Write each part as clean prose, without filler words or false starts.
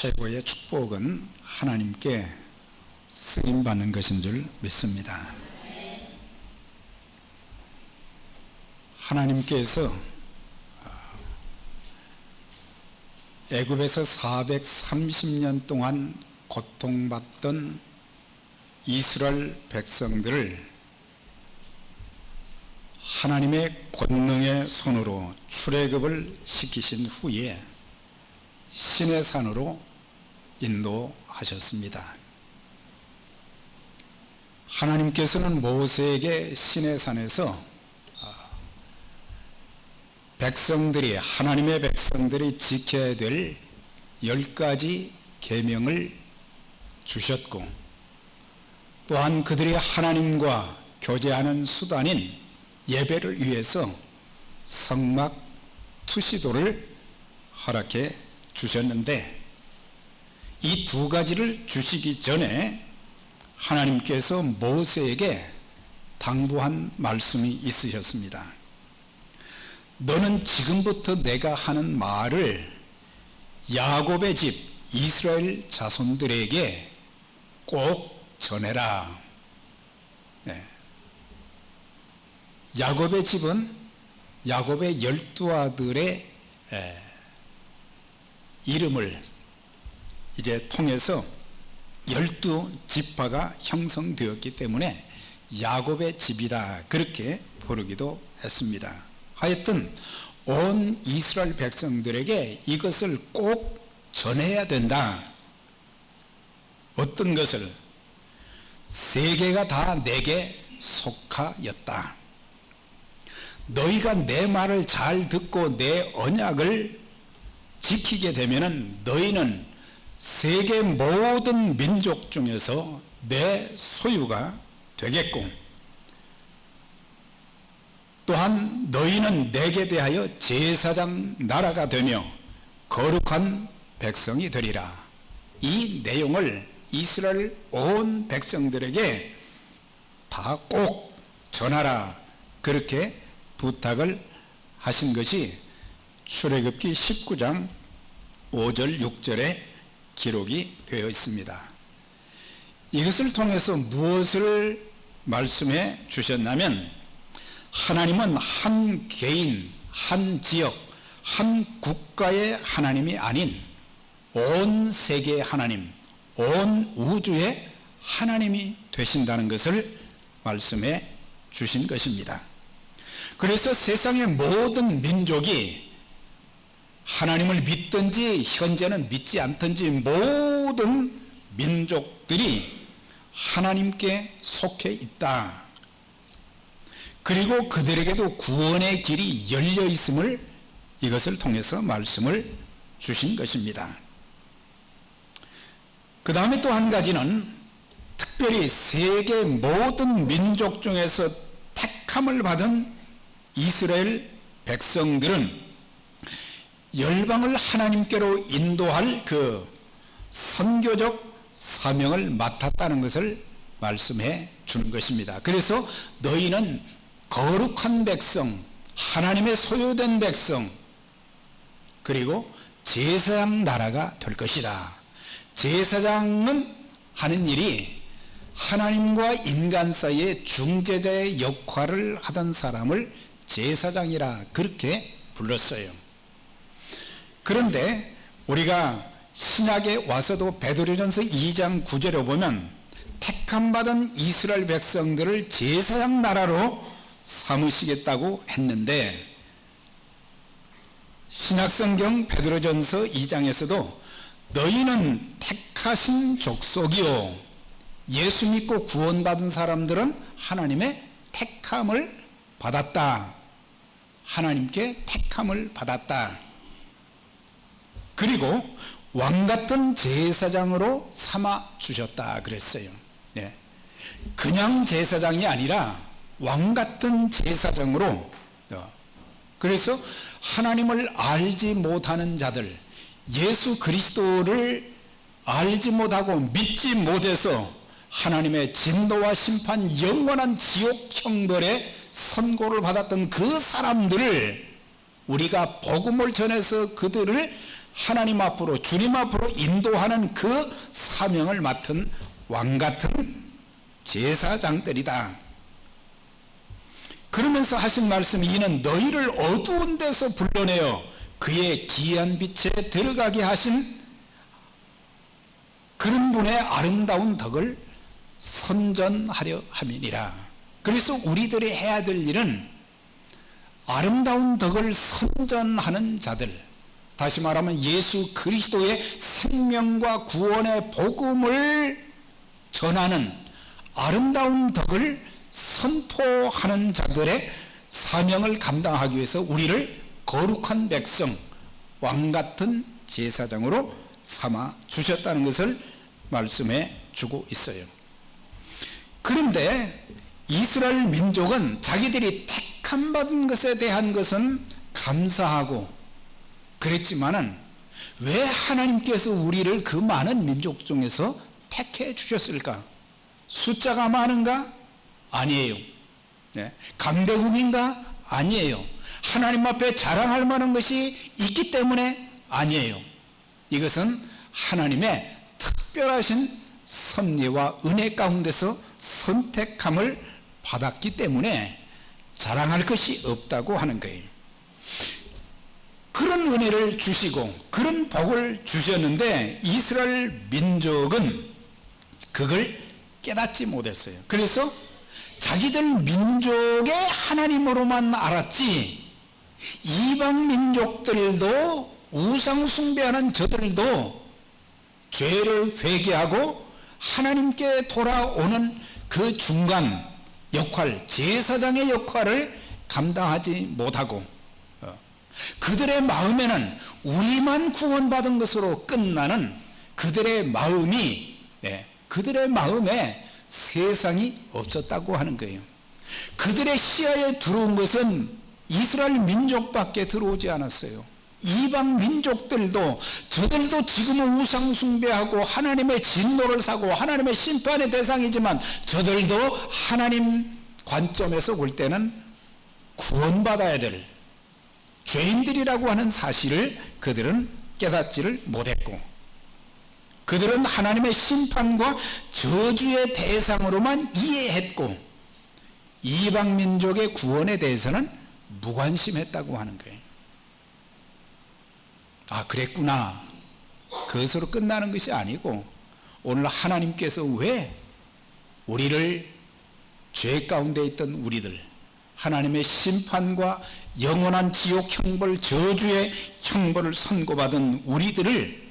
최고의 축복은 하나님께 쓰임받는 것인 줄 믿습니다. 하나님께서 애굽에서 430년 동안 고통받던 이스라엘 백성들을 하나님의 권능의 손으로 출애굽을 시키신 후에 시내산으로 인도하셨습니다. 하나님께서는 모세에게 시내산에서 하나님의 백성들이 지켜야 될 10가지 계명을 주셨고, 또한 그들이 하나님과 교제하는 수단인 예배를 위해서 성막 투시도를 허락해 주셨는데, 이 두 가지를 주시기 전에 하나님께서 모세에게 당부한 말씀이 있으셨습니다. 너는 지금부터 내가 하는 말을 야곱의 집 이스라엘 자손들에게 꼭 전해라. 야곱의 집은 야곱의 12아들의 이름을 이제 통해서 12지파가 형성되었기 때문에 야곱의 집이다, 그렇게 부르기도 했습니다. 하여튼 온 이스라엘 백성들에게 이것을 꼭 전해야 된다. 어떤 것을? 세계가 다 내게 속하였다. 너희가 내 말을 잘 듣고 내 언약을 지키게 되면은 너희는 세계 모든 민족 중에서 내 소유가 되겠고, 또한 너희는 내게 대하여 제사장 나라가 되며 거룩한 백성이 되리라. 이 내용을 이스라엘 온 백성들에게 다 꼭 전하라, 그렇게 부탁을 하신 것이 출애굽기 19장 5절 6절에 기록이 되어 있습니다. 이것을 통해서 무엇을 말씀해 주셨냐면, 하나님은 한 개인, 한 지역, 한 국가의 하나님이 아닌 온 세계의 하나님, 온 우주의 하나님이 되신다는 것을 말씀해 주신 것입니다. 그래서 세상의 모든 민족이 하나님을 믿든지 현재는 믿지 않든지 모든 민족들이 하나님께 속해 있다. 그리고 그들에게도 구원의 길이 열려 있음을 이것을 통해서 말씀을 주신 것입니다. 그 다음에 또 한 가지는 특별히 세계 모든 민족 중에서 택함을 받은 이스라엘 백성들은 열방을 하나님께로 인도할 그 선교적 사명을 맡았다는 것을 말씀해 주는 것입니다. 그래서 너희는 거룩한 백성, 하나님의 소유된 백성, 그리고 제사장 나라가 될 것이다. 제사장은 하는 일이 하나님과 인간 사이의 중재자의 역할을 하던 사람을 제사장이라 그렇게 불렀어요. 그런데 우리가 신약에 와서도 베드로전서 2장 9절에 보면 택함받은 이스라엘 백성들을 제사장 나라로 삼으시겠다고 했는데, 신약성경 베드로전서 2장에서도 너희는 택하신 족속이요, 예수 믿고 구원받은 사람들은 하나님의 택함을 받았다. 하나님께 택함을 받았다. 그리고 왕같은 제사장으로 삼아 주셨다 그랬어요. 그냥 제사장이 아니라 왕같은 제사장으로. 그래서 하나님을 알지 못하는 자들, 예수 그리스도를 알지 못하고 믿지 못해서 하나님의 진노와 심판, 영원한 지옥 형벌의 선고를 받았던 그 사람들을 우리가 복음을 전해서 그들을 하나님 앞으로, 주님 앞으로 인도하는 그 사명을 맡은 왕같은 제사장들이다. 그러면서 하신 말씀이 이는 너희를 어두운 데서 불러내어 그의 기이한 빛에 들어가게 하신 그런 분의 아름다운 덕을 선전하려 함이니라. 그래서 우리들이 해야 될 일은 아름다운 덕을 선전하는 자들, 다시 말하면 예수 그리스도의 생명과 구원의 복음을 전하는 아름다운 덕을 선포하는 자들의 사명을 감당하기 위해서 우리를 거룩한 백성, 왕같은 제사장으로 삼아 주셨다는 것을 말씀해 주고 있어요. 그런데 이스라엘 민족은 자기들이 택함 받은 것에 대한 것은 감사하고 그랬지만은 왜 하나님께서 우리를 그 많은 민족 중에서 택해 주셨을까? 숫자가 많은가? 아니에요. 네. 강대국인가? 아니에요. 하나님 앞에 자랑할 만한 것이 있기 때문에? 아니에요. 이것은 하나님의 특별하신 섭리와 은혜 가운데서 선택함을 받았기 때문에 자랑할 것이 없다고 하는 거예요. 그런 은혜를 주시고 그런 복을 주셨는데 이스라엘 민족은 그걸 깨닫지 못했어요. 그래서 자기들 민족의 하나님으로만 알았지, 이방 민족들도 우상 숭배하는 저들도 죄를 회개하고 하나님께 돌아오는 그 중간 역할, 제사장의 역할을 감당하지 못하고 그들의 마음에는 우리만 구원받은 것으로 끝나는 그들의 마음이, 그들의 마음에 세상이 없었다고 하는 거예요. 그들의 시야에 들어온 것은 이스라엘 민족밖에 들어오지 않았어요. 이방 민족들도, 저들도 지금은 우상 숭배하고 하나님의 진노를 사고 하나님의 심판의 대상이지만 저들도 하나님 관점에서 볼 때는 구원받아야 될 죄인들이라고 하는 사실을 그들은 깨닫지를 못했고, 그들은 하나님의 심판과 저주의 대상으로만 이해했고 이방 민족의 구원에 대해서는 무관심했다고 하는 거예요. 아, 그랬구나. 그것으로 끝나는 것이 아니고 오늘 하나님께서 왜 우리를 죄 가운데 있던 우리들, 하나님의 심판과 영원한 지옥 형벌, 저주의 형벌을 선고받은 우리들을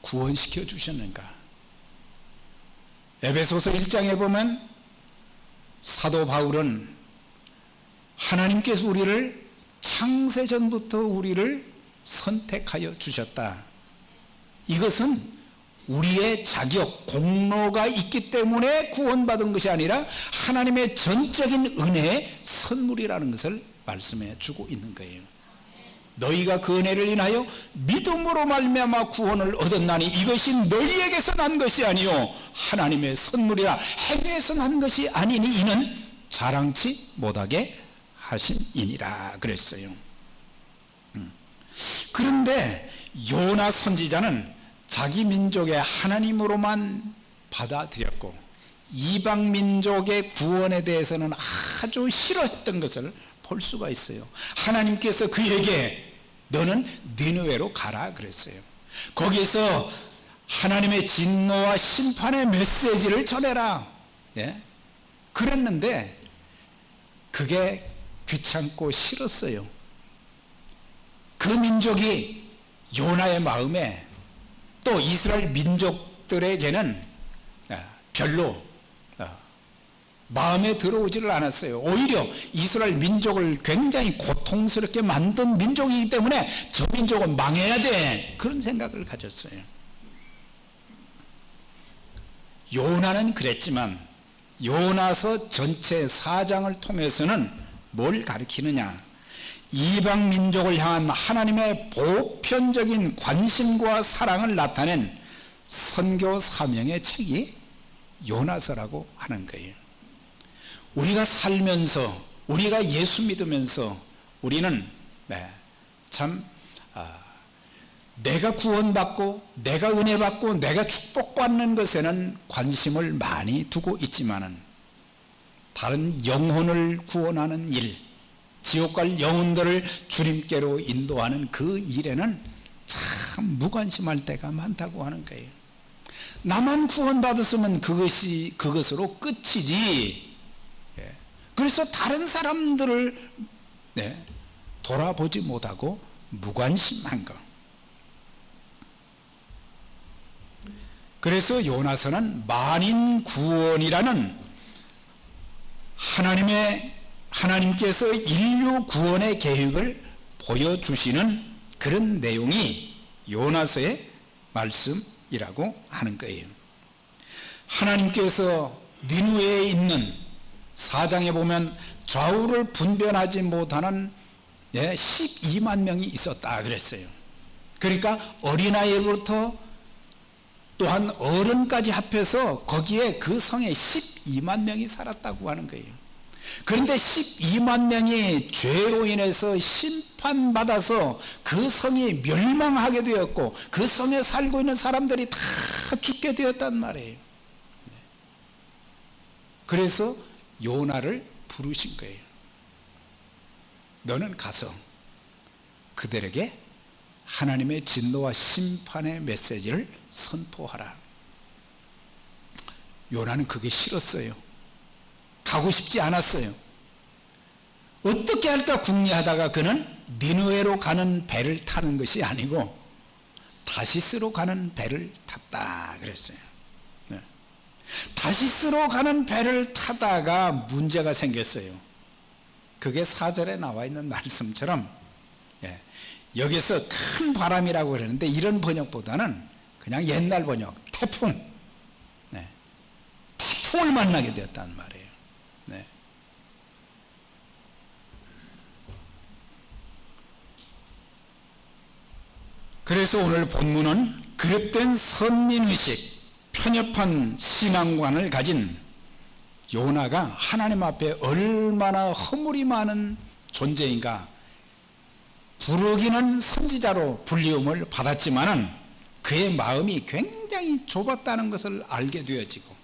구원시켜 주셨는가? 에베소서 1장에 보면 사도 바울은 하나님께서 우리를 창세전부터 우리를 선택하여 주셨다. 이것은 우리의 자격, 공로가 있기 때문에 구원받은 것이 아니라 하나님의 전적인 은혜의 선물이라는 것을 말씀해 주고 있는 거예요. 너희가 그 은혜를 인하여 믿음으로 말미암아 구원을 얻었나니 이것이 너희에게서 난 것이 아니요 하나님의 선물이라. 행위에서 난 것이 아니니 이는 자랑치 못하게 하심이니라 그랬어요. 그런데 요나 선지자는 자기 민족의 하나님으로만 받아들였고 이방 민족의 구원에 대해서는 아주 싫어했던 것을 볼 수가 있어요. 하나님께서 그에게 너는 니느웨로 가라 그랬어요. 거기서 하나님의 진노와 심판의 메시지를 전해라. 그랬는데 그게 귀찮고 싫었어요. 그 민족이 요나의 마음에, 또 이스라엘 민족들에게는 별로 마음에 들어오지를 않았어요. 오히려 이스라엘 민족을 굉장히 고통스럽게 만든 민족이기 때문에 저 민족은 망해야 돼, 그런 생각을 가졌어요. 요나는 그랬지만 요나서 전체 4장을 통해서는 뭘 가르치느냐? 이방 민족을 향한 하나님의 보편적인 관심과 사랑을 나타낸 선교 사명의 책이 요나서라고 하는 거예요. 우리가 살면서, 우리가 예수 믿으면서 우리는 참 내가 구원받고 내가 은혜받고 내가 축복받는 것에는 관심을 많이 두고 있지만은 다른 영혼을 구원하는 일, 지옥 갈 영혼들을 주님께로 인도하는 그 일에는 참 무관심할 때가 많다고 하는 거예요. 나만 구원받았으면 그것으로 끝이지. 그래서 다른 사람들을 돌아보지 못하고 무관심한 것. 그래서 요나서는 만인 구원이라는 하나님께서 인류 구원의 계획을 보여주시는 그런 내용이 요나서의 말씀이라고 하는 거예요. 하나님께서 니느웨에 있는 4장에 보면 좌우를 분별하지 못하는 12만 명이 있었다 그랬어요. 그러니까 어린아이부터 또한 어른까지 합해서 거기에 그 성에 12만 명이 살았다고 하는 거예요. 그런데 12만 명이 죄로 인해서 심판받아서 그 성이 멸망하게 되었고 그 성에 살고 있는 사람들이 다 죽게 되었단 말이에요. 그래서 요나를 부르신 거예요. 너는 가서 그들에게 하나님의 진노와 심판의 메시지를 선포하라. 요나는 그게 싫었어요. 가고 싶지 않았어요. 어떻게 할까 궁리하다가 그는 니느웨로 가는 배를 타는 것이 아니고 다시스로 가는 배를 탔다 그랬어요. 다시스로 가는 배를 타다가 문제가 생겼어요. 그게 4절에 나와 있는 말씀처럼 여기서 큰 바람이라고 그러는데 이런 번역보다는 그냥 옛날 번역 태풍을 만나게 되었단 말이에요. 그래서 오늘 본문은 그릇된 선민의식, 편협한 신앙관을 가진 요나가 하나님 앞에 얼마나 허물이 많은 존재인가. 부르기는 선지자로 불리움을 받았지만은 그의 마음이 굉장히 좁았다는 것을 알게 되어지고,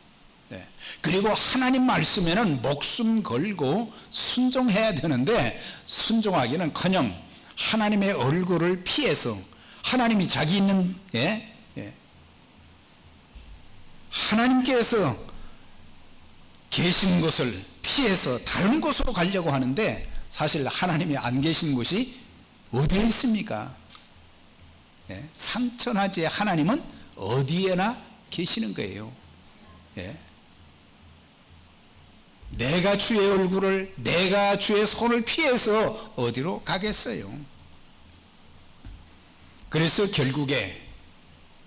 그리고 하나님 말씀에는 목숨 걸고 순종해야 되는데 순종하기는커녕 하나님의 얼굴을 피해서 하나님이 자기 있는 하나님께서 계신 곳을 피해서 다른 곳으로 가려고 하는데 사실 하나님이 안 계신 곳이 어디에 있습니까? 삼천하지의 하나님은 어디에나 계시는 거예요. 내가 주의 얼굴을, 내가 주의 손을 피해서 어디로 가겠어요? 그래서 결국에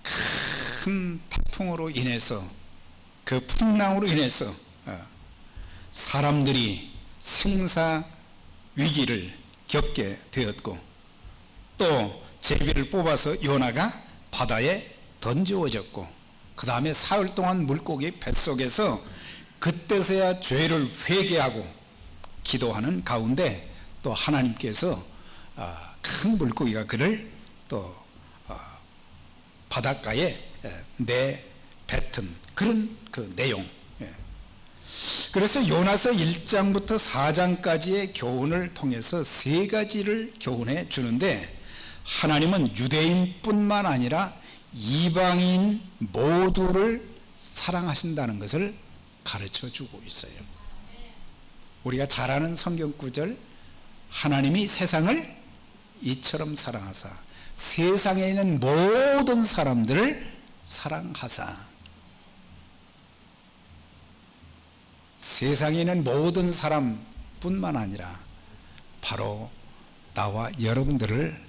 큰 태풍으로 인해서, 그 풍랑으로 인해서 사람들이 생사 위기를 겪게 되었고, 또 제비를 뽑아서 요나가 바다에 던져졌고, 그 다음에 사흘 동안 물고기 뱃속에서 그때서야 죄를 회개하고 기도하는 가운데 또 하나님께서 큰 물고기가 그를 또 바닷가에 내뱉은 그런 그 내용. 그래서 요나서 1장부터 4장까지의 교훈을 통해서 세 가지를 교훈해 주는데, 하나님은 유대인뿐만 아니라 이방인 모두를 사랑하신다는 것을 가르쳐 주고 있어요. 우리가 잘 아는 성경 구절, 하나님이 세상을 이처럼 사랑하사 세상에 있는 모든 사람들을 사랑하사. 세상에 있는 모든 사람뿐만 아니라 바로 나와 여러분들을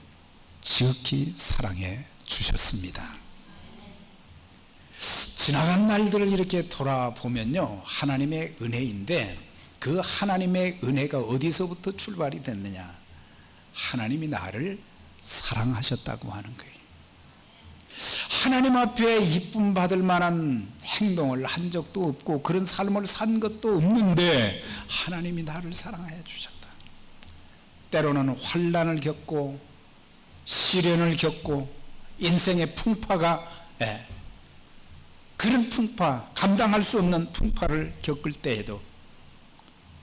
지극히 사랑해 주셨습니다. 지나간 날들을 이렇게 돌아보면요, 하나님의 은혜인데 그 하나님의 은혜가 어디서부터 출발이 됐느냐? 하나님이 나를 사랑하셨다고 하는 거예요. 하나님 앞에 이쁨 받을 만한 행동을 한 적도 없고 그런 삶을 산 것도 없는데 하나님이 나를 사랑해 주셨다. 때로는 환난을 겪고 시련을 겪고 인생의 풍파가, 그런 풍파, 감당할 수 없는 풍파를 겪을 때에도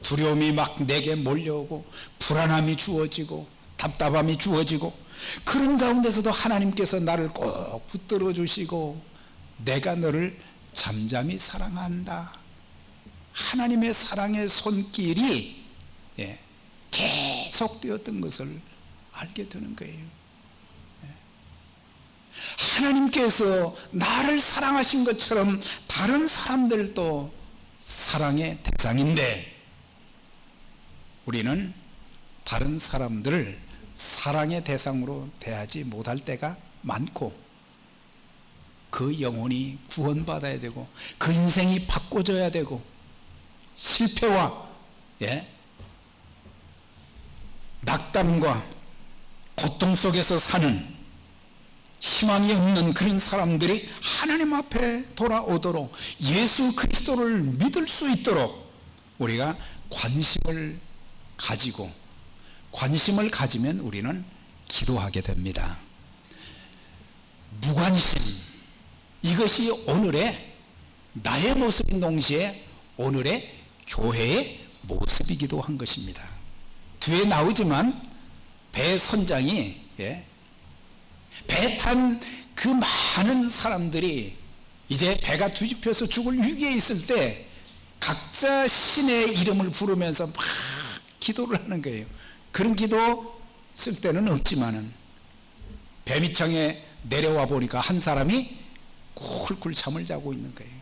두려움이 막 내게 몰려오고 불안함이 주어지고 답답함이 주어지고, 그런 가운데서도 하나님께서 나를 꼭 붙들어 주시고 내가 너를 잠잠히 사랑한다, 하나님의 사랑의 손길이 계속되었던 것을 알게 되는 거예요. 하나님께서 나를 사랑하신 것처럼 다른 사람들도 사랑의 대상인데, 우리는 다른 사람들을 사랑의 대상으로 대하지 못할 때가 많고, 그 영혼이 구원받아야 되고 그 인생이 바꿔져야 되고, 실패와 낙담과 고통 속에서 사는 희망이 없는 그런 사람들이 하나님 앞에 돌아오도록, 예수 그리스도를 믿을 수 있도록 우리가 관심을 가지고, 관심을 가지면 우리는 기도하게 됩니다. 무관심, 이것이 오늘의 나의 모습인 동시에 오늘의 교회의 모습이기도 한 것입니다. 뒤에 나오지만 배 선장이 배 탄 그 많은 사람들이 이제 배가 뒤집혀서 죽을 위기에 있을 때 각자 신의 이름을 부르면서 막 기도를 하는 거예요. 그런 기도 쓸 때는 없지만은 배 밑창에 내려와 보니까 한 사람이 쿨쿨 잠을 자고 있는 거예요.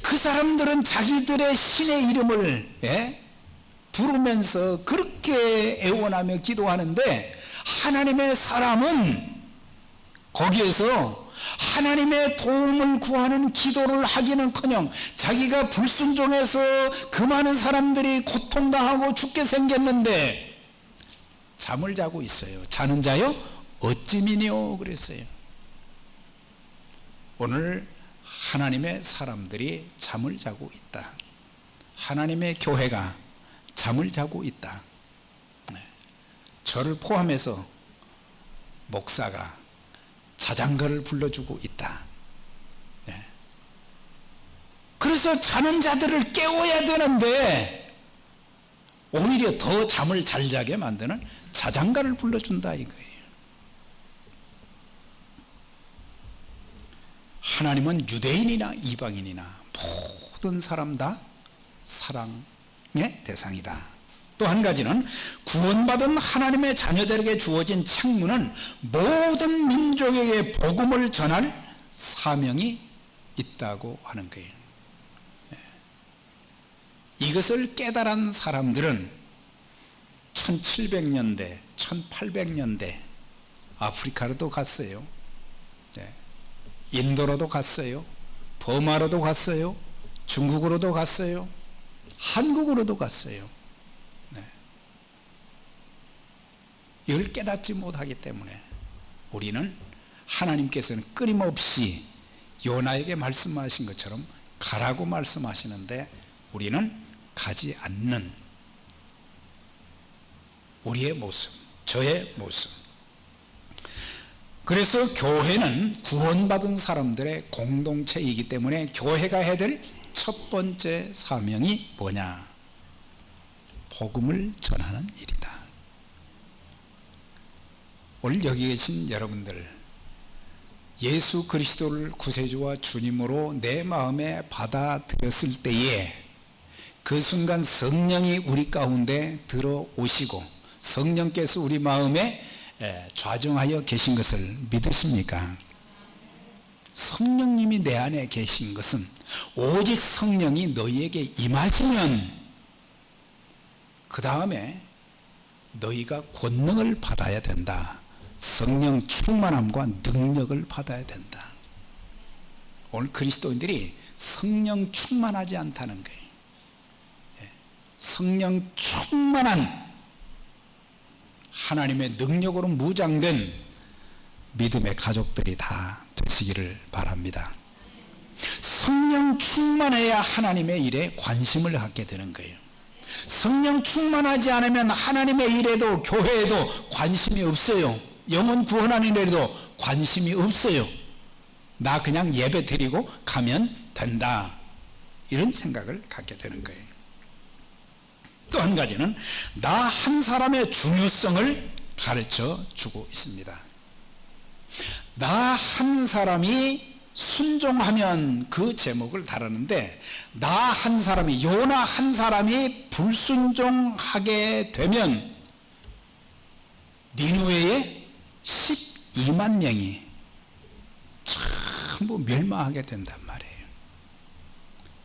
그 사람들은 자기들의 신의 이름을 부르면서 그렇게 애원하며 기도하는데, 하나님의 사람은 거기에서 하나님의 도움을 구하는 기도를 하기는커녕 자기가 불순종해서 그 많은 사람들이 고통당하고 죽게 생겼는데 잠을 자고 있어요. 자는 자요 어찌미뇨 그랬어요. 오늘 하나님의 사람들이 잠을 자고 있다. 하나님의 교회가 잠을 자고 있다. 저를 포함해서 목사가 자장가를 불러주고 있다. 그래서 자는 자들을 깨워야 되는데 오히려 더 잠을 잘 자게 만드는 자장가를 불러준다 이거예요. 하나님은 유대인이나 이방인이나 모든 사람 다 사랑의 대상이다. 또 한 가지는 구원받은 하나님의 자녀들에게 주어진 책무는 모든 민족에게 복음을 전할 사명이 있다고 하는 거예요. 이것을 깨달은 사람들은 1700년대, 1800년대 아프리카로도 갔어요. 인도로도 갔어요. 버마로도 갔어요. 중국으로도 갔어요. 한국으로도 갔어요. 이걸 깨닫지 못하기 때문에 우리는 하나님께서는 끊임없이 요나에게 말씀하신 것처럼 가라고 말씀하시는데 우리는 가지 않는 우리의 모습, 저의 모습. 그래서 교회는 구원받은 사람들의 공동체이기 때문에 교회가 해야 될 첫 번째 사명이 뭐냐? 복음을 전하는 일이다. 오늘 여기 계신 여러분들, 예수 그리스도를 구세주와 주님으로 내 마음에 받아들였을 때에 그 순간 성령이 우리 가운데 들어오시고 성령께서 우리 마음에 좌정하여 계신 것을 믿으십니까? 성령님이 내 안에 계신 것은 오직 성령이 너희에게 임하시면 그 다음에 너희가 권능을 받아야 된다. 성령 충만함과 능력을 받아야 된다. 오늘 그리스도인들이 성령 충만하지 않다는 거예요. 성령 충만한 하나님의 능력으로 무장된 믿음의 가족들이 다 되시기를 바랍니다. 성령 충만해야 하나님의 일에 관심을 갖게 되는 거예요. 성령 충만하지 않으면 하나님의 일에도 교회에도 관심이 없어요. 영혼 구원하는 일에도 관심이 없어요. 나 그냥 예배 드리고 가면 된다, 이런 생각을 갖게 되는 거예요. 또 한 가지는 나 한 사람의 중요성을 가르쳐 주고 있습니다. 나 한 사람이 순종하면, 그 제목을 다루는데, 나 한 사람이, 요나 한 사람이 불순종하게 되면 니느웨의 12만 명이 전부 멸망하게 된단 말이에요.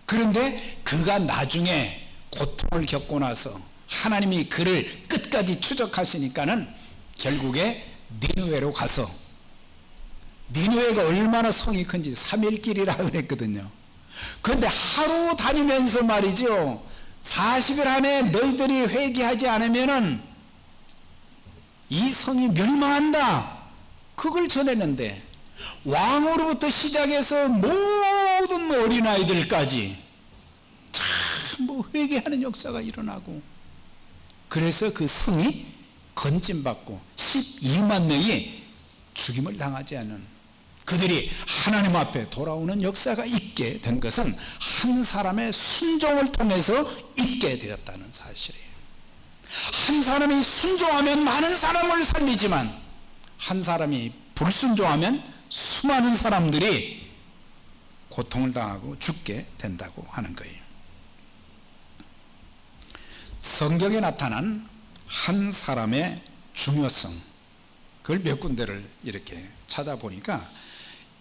그런데 그가 나중에 고통을 겪고 나서 하나님이 그를 끝까지 추적하시니까는 결국에 니느웨로 가서, 니느웨가 얼마나 성이 큰지 3일길이라고 그랬거든요. 그런데 하루 다니면서 말이죠, 40일 안에 너희들이 회개하지 않으면은 이 성이 멸망한다, 그걸 전했는데 왕으로부터 시작해서 모든 어린아이들까지 전부 회개하는 역사가 일어나고, 그래서 그 성이 건진받고 12만 명이 죽임을 당하지 않은, 그들이 하나님 앞에 돌아오는 역사가 있게 된 것은 한 사람의 순종을 통해서 있게 되었다는 사실이에요. 한 사람이 순종하면 많은 사람을 살리지만, 한 사람이 불순종하면 수많은 사람들이 고통을 당하고 죽게 된다고 하는 거예요. 성경에 나타난 한 사람의 중요성, 그걸 몇 군데를 이렇게 찾아보니까,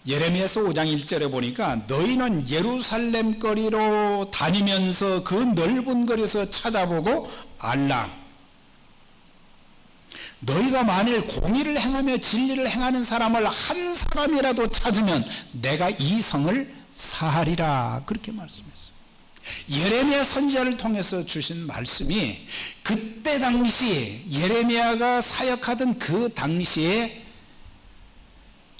예레미야서 5장 1절에 보니까 너희는 예루살렘 거리로 다니면서 그 넓은 거리에서 찾아보고 알라. 너희가 만일 공의를 행하며 진리를 행하는 사람을 한 사람이라도 찾으면 내가 이 성을 사하리라, 그렇게 말씀했어요. 예레미야 선지자를 통해서 주신 말씀이, 그때 당시 예레미야가 사역하던 그 당시에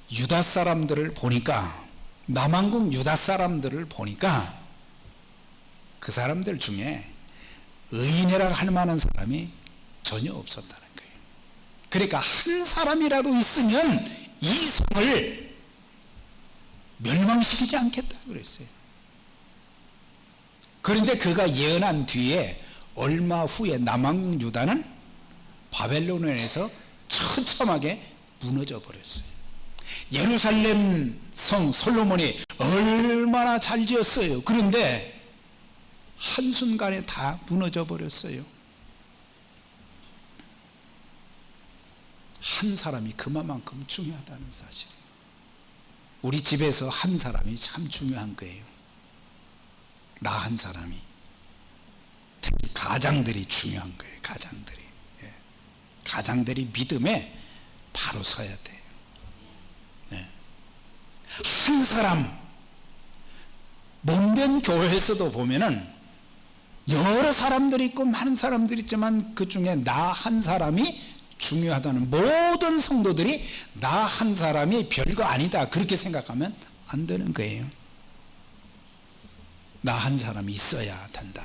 유다 사람들을 보니까, 남왕국 유다 사람들을 보니까 그 사람들 중에 의인이라고 할 만한 사람이 전혀 없었다는 거예요. 그러니까 한 사람이라도 있으면 이 성을 멸망시키지 않겠다 그랬어요. 그런데 그가 예언한 뒤에 얼마 후에 남왕국 유다는 바벨론에서 처참하게 무너져 버렸어요. 예루살렘 성 솔로몬이 얼마나 잘 지었어요. 그런데 한순간에 다 무너져 버렸어요. 한 사람이 그만큼 중요하다는 사실. 우리 집에서 한 사람이 참 중요한 거예요. 나 한 사람이. 특히 가장들이 중요한 거예요. 가장들이. 예. 가장들이 믿음에 바로 서야 돼요. 예. 한 사람, 몸된 교회에서도 보면은 여러 사람들이 있고 많은 사람들이 있지만 그 중에 나 한 사람이 중요하다는, 모든 성도들이 나 한 사람이 별거 아니다 그렇게 생각하면 안 되는 거예요. 나 한 사람이 있어야 된다.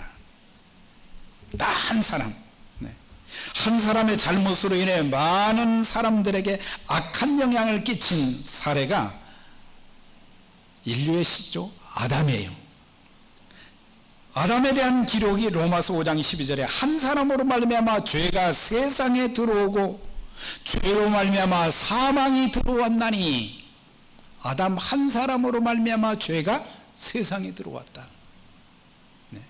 나 한 사람. 네. 한 사람의 잘못으로 인해 많은 사람들에게 악한 영향을 끼친 사례가 인류의 시조 아담이에요. 아담에 대한 기록이 로마서 5장 12절에 한 사람으로 말미암아 죄가 세상에 들어오고 죄로 말미암아 사망이 들어왔나니, 아담 한 사람으로 말미암아 죄가 세상에 들어왔다. 네.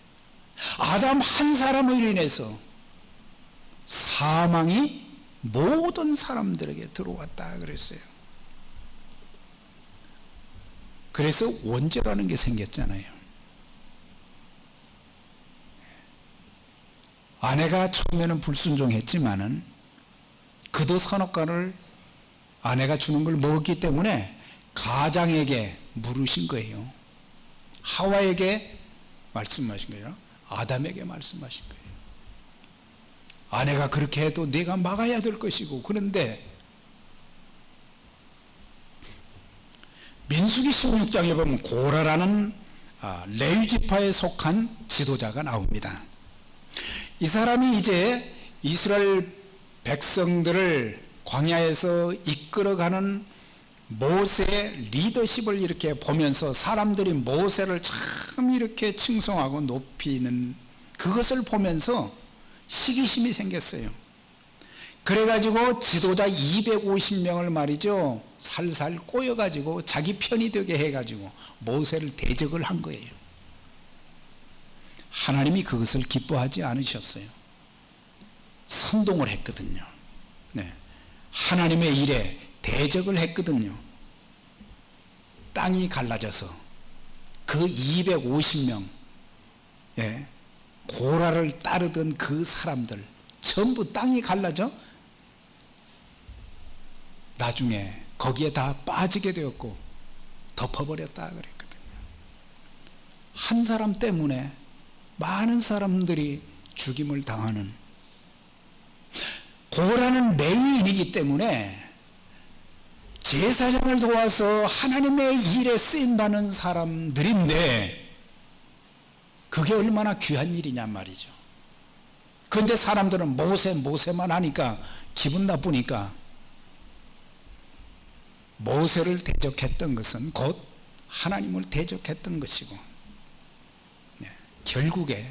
아담 한 사람으로 인해서 사망이 모든 사람들에게 들어왔다 그랬어요. 그래서 원죄라는 게 생겼잖아요. 아내가 처음에는 불순종했지만은 그도 선악과를 아내가 주는 걸 먹었기 때문에 가장에게 물으신 거예요. 하와에게 말씀하신 거예요. 아담에게 말씀하신 거예요. 아내가 그렇게 해도 네가 막아야 될 것이고. 그런데 민수기 16장에 보면 고라라는 레위 지파에 속한 지도자가 나옵니다. 이 사람이 이제 이스라엘 백성들을 광야에서 이끌어가는 모세의 리더십을 이렇게 보면서 사람들이 모세를 참 이렇게 칭송하고 높이는 그것을 보면서 시기심이 생겼어요. 그래가지고 지도자 250명을 말이죠, 살살 꼬여가지고 자기 편이 되게 해가지고 모세를 대적을 한 거예요. 하나님이 그것을 기뻐하지 않으셨어요. 선동을 했거든요. 네. 하나님의 일에 대적을 했거든요. 땅이 갈라져서 그 250명, 예, 고라를 따르던 그 사람들 전부 땅이 갈라져 나중에 거기에 다 빠지게 되었고 덮어버렸다 그랬거든요. 한 사람 때문에 많은 사람들이 죽임을 당하는, 고라는 레위인이기 때문에 제사장을 도와서 하나님의 일에 쓰임받는 사람들인데 그게 얼마나 귀한 일이냔 말이죠. 그런데 사람들은 모세만 하니까 기분 나쁘니까 모세를 대적했던 것은 곧 하나님을 대적했던 것이고, 결국에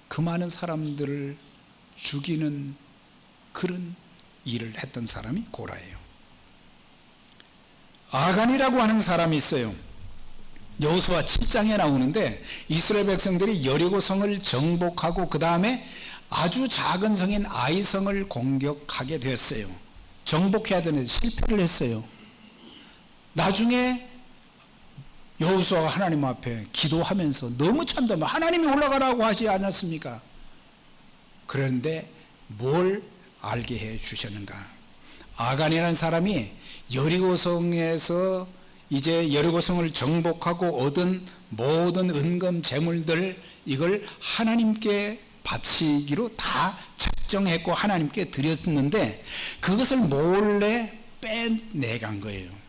그 많은 사람들을 죽이는 그런 일을 했던 사람이 고라예요. 아간이라고 하는 사람이 있어요. 여호수아 7장에 나오는데 이스라엘 백성들이 여리고성을 정복하고 그 다음에 아주 작은 성인 아이성을 공격하게 됐어요. 정복해야 되는데 실패를 했어요. 나중에 여호수아가 하나님 앞에 기도하면서 너무 참담해, 하나님이 올라가라고 하지 않았습니까? 그런데 뭘 알게 해 주셨는가? 아간이라는 사람이 여리고성에서 이제 여리고성을 정복하고 얻은 모든 은금 재물들 이걸 하나님께 바치기로 다 작정했고 하나님께 드렸는데 그것을 몰래 빼내간 거예요.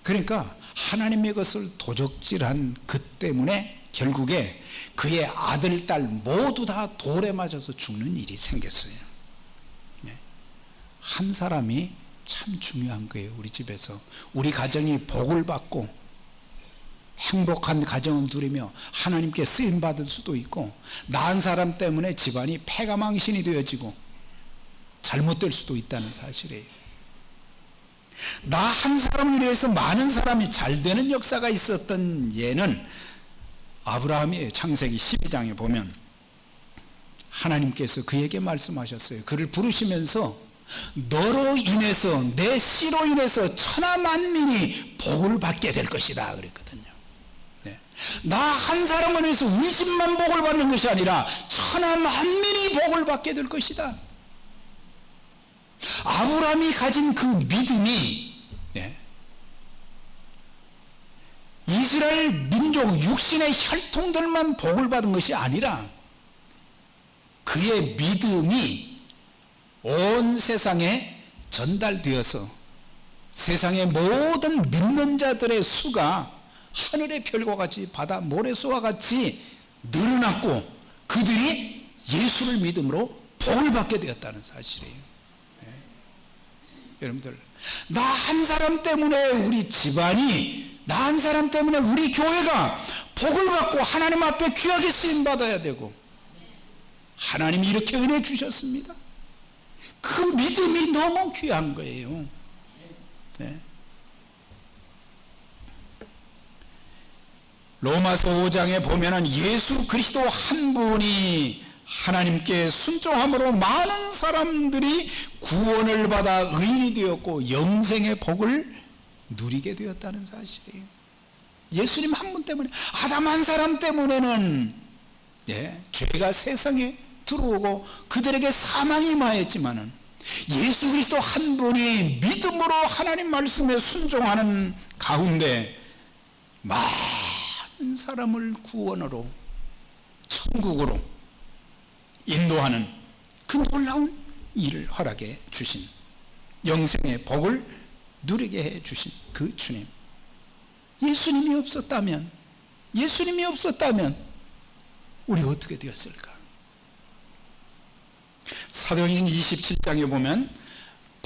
그러니까 하나님의 것을 도적질한 그 때문에 결국에 그의 아들, 딸 모두 다 돌에 맞아서 죽는 일이 생겼어요. 한 사람이 참 중요한 거예요. 우리 집에서 우리 가정이 복을 받고 행복한 가정을 누리며 하나님께 쓰임받을 수도 있고, 나은 사람 때문에 집안이 패가망신이 되어지고 잘못될 수도 있다는 사실이에요. 나 한 사람을 위해서 많은 사람이 잘 되는 역사가 있었던 예는 아브라함이에요. 창세기 12장에 보면 하나님께서 그에게 말씀하셨어요. 그를 부르시면서 너로 인해서, 내 씨로 인해서 천하 만민이 복을 받게 될 것이다 그랬거든요. 네. 나 한 사람을 위해서 우리 집만 복을 받는 것이 아니라 천하 만민이 복을 받게 될 것이다. 아브라함이 가진 그 믿음이, 네, 이스라엘 민족 육신의 혈통들만 복을 받은 것이 아니라 그의 믿음이 온 세상에 전달되어서 세상의 모든 믿는 자들의 수가 하늘의 별과 같이 바다 모래수와 같이 늘어났고 그들이 예수를 믿음으로 복을 받게 되었다는 사실이에요. 네. 여러분들, 나 한 사람 때문에 우리 집안이, 나 한 사람 때문에 우리 교회가 복을 받고 하나님 앞에 귀하게 쓰임받아야 되고, 하나님이 이렇게 은혜 주셨습니다. 그 믿음이 너무 귀한 거예요. 네. 로마서 5장에 보면은 예수 그리스도 한 분이 하나님께 순종함으로 많은 사람들이 구원을 받아 의인이 되었고 영생의 복을 누리게 되었다는 사실이에요. 예수님 한 분 때문에, 아담 한 사람 때문에는, 예, 죄가 세상에 들어오고 그들에게 사망이 임하였지만은 예수 그리스도 한 분이 믿음으로 하나님 말씀에 순종하는 가운데 많은 사람을 구원으로 천국으로 인도하는 그 놀라운 일을 허락해 주신, 영생의 복을 누리게 해 주신 그 주님, 예수님이 없었다면 우리 어떻게 되었을까? 사도행전 27장에 보면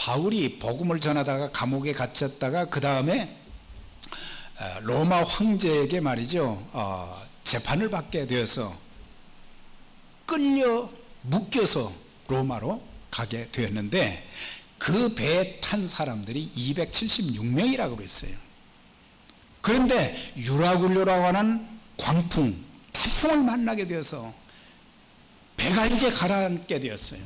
바울이 복음을 전하다가 감옥에 갇혔다가 그 다음에 로마 황제에게 말이죠, 재판을 받게 되어서 끌려 묶여서 로마로 가게 되었는데, 그 배에 탄 사람들이 276명이라고 그랬어요. 그런데 유라굴로라고 하는 광풍, 태풍을 만나게 되어서 배가 이제 가라앉게 되었어요.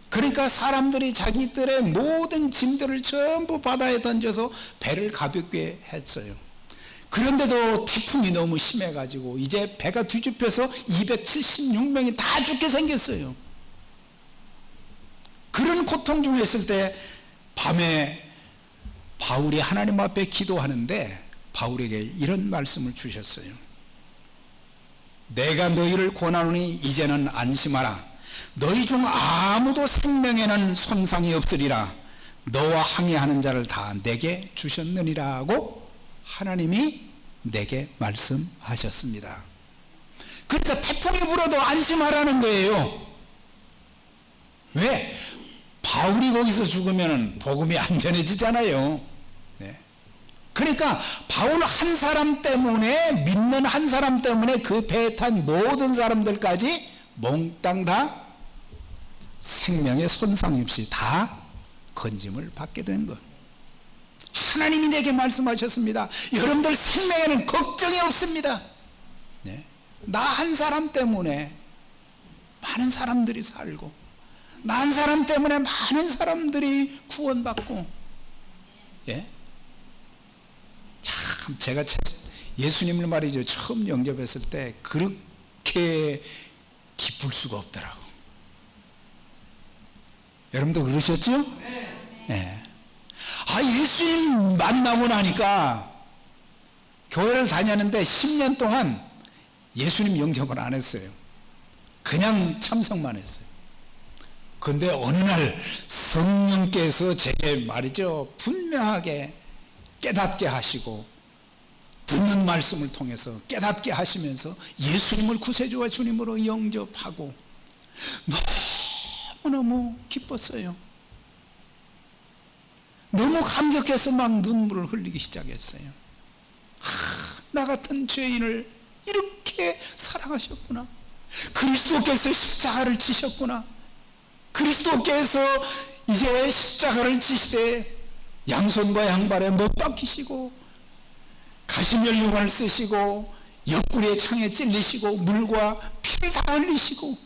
그러니까 사람들이 자기들의 모든 짐들을 전부 바다에 던져서 배를 가볍게 했어요. 그런데도 태풍이 너무 심해가지고 이제 배가 뒤집혀서 276명이 다 죽게 생겼어요. 그런 고통 중에 있을 때 밤에 바울이 하나님 앞에 기도하는데 바울에게 이런 말씀을 주셨어요. 내가 너희를 권하노니 이제는 안심하라. 너희 중 아무도 생명에는 손상이 없으리라. 너와 항해하는 자를 다 내게 주셨느니라고 하나님이 내게 말씀하셨습니다. 그러니까 태풍이 불어도 안심하라는 거예요. 왜? 바울이 거기서 죽으면 복음이 안전해지잖아요. 네. 그러니까 바울 한 사람 때문에, 믿는 한 사람 때문에 그 배에 탄 모든 사람들까지 몽땅 다 생명의 손상 없이 다 건짐을 받게 된 것. 하나님이 내게 말씀하셨습니다. 여러분들 생명에는 걱정이 없습니다. 네. 나 한 사람 때문에 많은 사람들이 살고, 나 한 사람 때문에 많은 사람들이 구원받고, 예? 참 제가 예수님을 말이죠, 처음 영접했을 때 그렇게 기쁠 수가 없더라고. 여러분도 그러셨죠? 네. 예수님 만나고 나니까 교회를 다녔는데 10년 동안 예수님 영접을 안 했어요. 그냥 참석만 했어요. 그런데 어느 날 성령께서 제게 말이죠, 분명하게 깨닫게 하시고, 듣는 말씀을 통해서 깨닫게 하시면서 예수님을 구세주와 주님으로 영접하고 너무너무 기뻤어요. 너무 감격해서 막 눈물을 흘리기 시작했어요. 나 같은 죄인을 이렇게 사랑하셨구나. 그리스도께서 십자가를 지셨구나. 그리스도께서 이제 십자가를 지시되 양손과 양발에 못 박히시고 가시면류관을 쓰시고 옆구리에 창에 찔리시고 물과 피를 다 흘리시고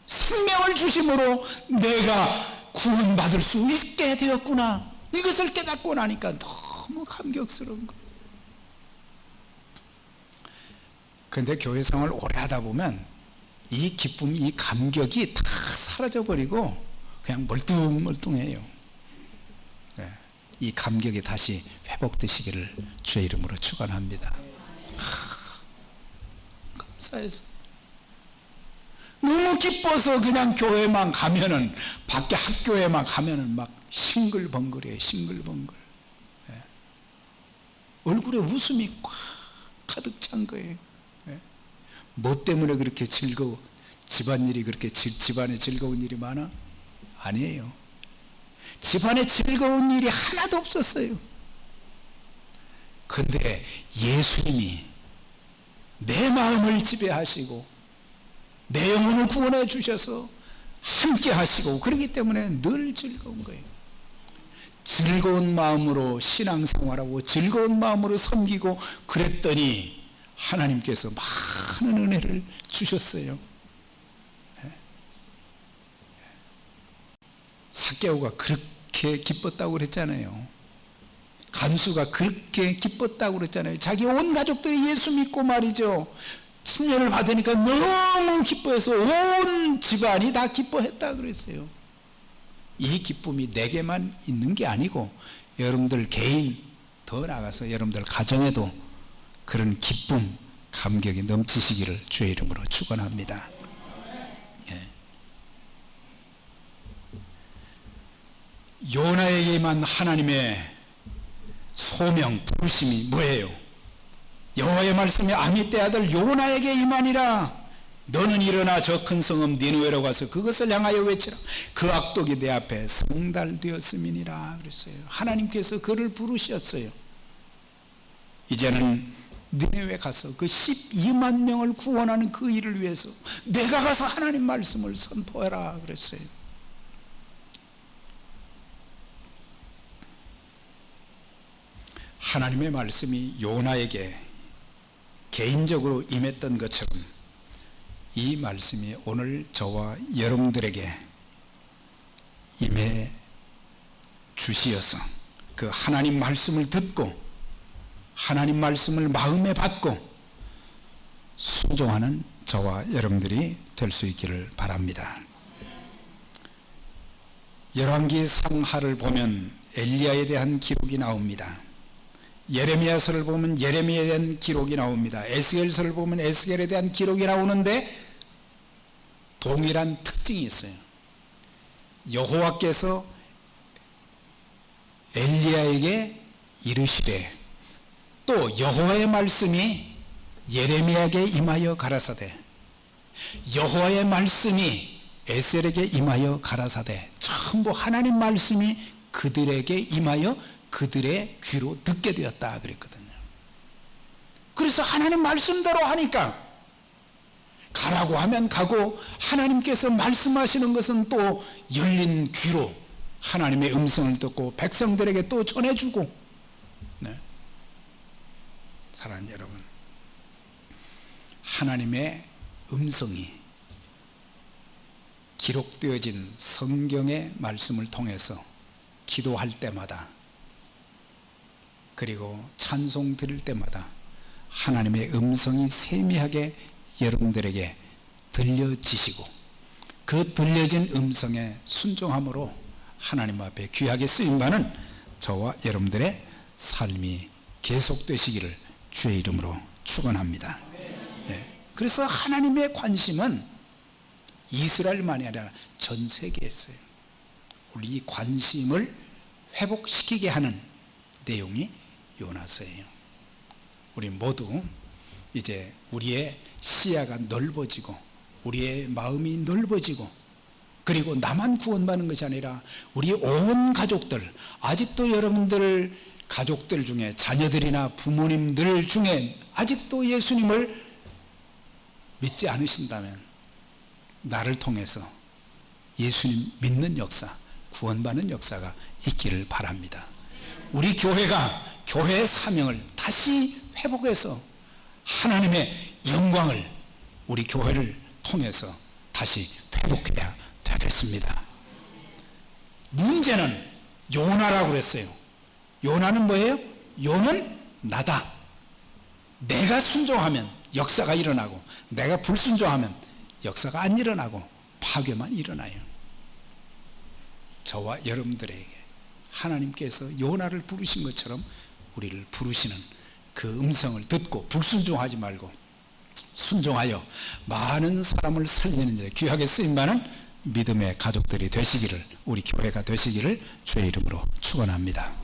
생명을 주심으로 내가 구원받을 수 있게 되었구나. 이것을 깨닫고 나니까 너무 감격스러운 거예요. 그런데 교회 생활을 오래 하다 보면 이 기쁨, 이 감격이 다 사라져버리고 그냥 멀뚱멀뚱해요. 네. 이 감격이 다시 회복되시기를 주의 이름으로 축원합니다. 감사해서 너무 기뻐서 그냥 교회만 가면은, 밖에 학교에만 가면은 막 싱글벙글해요. 싱글벙글. 네. 얼굴에 웃음이 꽉 가득 찬 거예요. 네. 뭐 때문에 그렇게 즐거워? 집안일이 그렇게 집안에 즐거운 일이 많아? 아니에요. 집안에 즐거운 일이 하나도 없었어요. 근데 예수님이 내 마음을 지배하시고 내 영혼을 구원해 주셔서 함께 하시고, 그렇기 때문에 늘 즐거운 거예요. 즐거운 마음으로 신앙생활하고 즐거운 마음으로 섬기고 그랬더니 하나님께서 많은 은혜를 주셨어요. 삭개오가 그렇게 기뻤다고 그랬잖아요. 간수가 그렇게 기뻤다고 그랬잖아요. 자기 온 가족들이 예수 믿고 말이죠, 침례를 받으니까 너무 기뻐해서 온 집안이 다 기뻐했다 그랬어요. 이 기쁨이 내게만 있는 게 아니고 여러분들 개인, 더 나아가서 여러분들 가정에도 그런 기쁨, 감격이 넘치시기를 주의 이름으로 축원합니다. 예. 요나에게만 하나님의 소명, 부르심이 뭐예요? 여호와의 말씀이 아미떼 아들 요나에게 임하니라. 너는 일어나 저 큰 성읍 니느웨로 가서 그것을 향하여 외치라. 그 악독이 내 앞에 성달되었음이니라 그랬어요. 하나님께서 그를 부르셨어요. 이제는 니느웨 가서 그 12만 명을 구원하는 그 일을 위해서 내가 가서 하나님 말씀을 선포해라 그랬어요. 하나님의 말씀이 요나에게 개인적으로 임했던 것처럼 이 말씀이 오늘 저와 여러분들에게 임해 주시어서 그 하나님 말씀을 듣고 하나님 말씀을 마음에 받고 순종하는 저와 여러분들이 될 수 있기를 바랍니다. 열왕기 상하를 보면 엘리야에 대한 기록이 나옵니다. 예레미야서를 보면 예레미야에 대한 기록이 나옵니다. 에스겔서를 보면 에스겔에 대한 기록이 나오는데 동일한 특징이 있어요. 여호와께서 엘리야에게 이르시되 또 여호와의 말씀이 예레미야에게 임하여 가라사대 여호와의 말씀이 에스겔에게 임하여 가라사대 전부 하나님 말씀이 그들에게 임하여 그들의 귀로 듣게 되었다 그랬거든요. 그래서 하나님 말씀대로 하니까 가라고 하면 가고 하나님께서 말씀하시는 것은 또 열린 귀로 하나님의 음성을 듣고 백성들에게 또 전해주고. 네. 사랑하는 여러분, 하나님의 음성이 기록되어진 성경의 말씀을 통해서 기도할 때마다 그리고 찬송 드릴 때마다 하나님의 음성이 세미하게 여러분들에게 들려지시고 그 들려진 음성에 순종함으로 하나님 앞에 귀하게 쓰임받는 저와 여러분들의 삶이 계속되시기를 주의 이름으로 축원합니다. 네. 그래서 하나님의 관심은 이스라엘만이 아니라 전 세계에 있어요. 우리 이 관심을 회복시키게 하는 내용이 요나서예요. 우리 모두 이제 우리의 시야가 넓어지고 우리의 마음이 넓어지고 그리고 나만 구원받는 것이 아니라 우리 온 가족들, 아직도 여러분들 가족들 중에 자녀들이나 부모님들 중에 아직도 예수님을 믿지 않으신다면 나를 통해서 예수님 믿는 역사, 구원받는 역사가 있기를 바랍니다. 우리 교회가 교회의 사명을 다시 회복해서 하나님의 영광을 우리 교회를 통해서 다시 회복해야 되겠습니다. 문제는 요나라고 그랬어요. 요나는 뭐예요? 요는 나다. 내가 순종하면 역사가 일어나고 내가 불순종하면 역사가 안 일어나고 파괴만 일어나요. 저와 여러분들에게 하나님께서 요나를 부르신 것처럼 우리를 부르시는 그 음성을 듣고 불순종하지 말고 순종하여 많은 사람을 살리는 일에 귀하게 쓰임받는 믿음의 가족들이 되시기를, 우리 교회가 되시기를 주의 이름으로 축원합니다.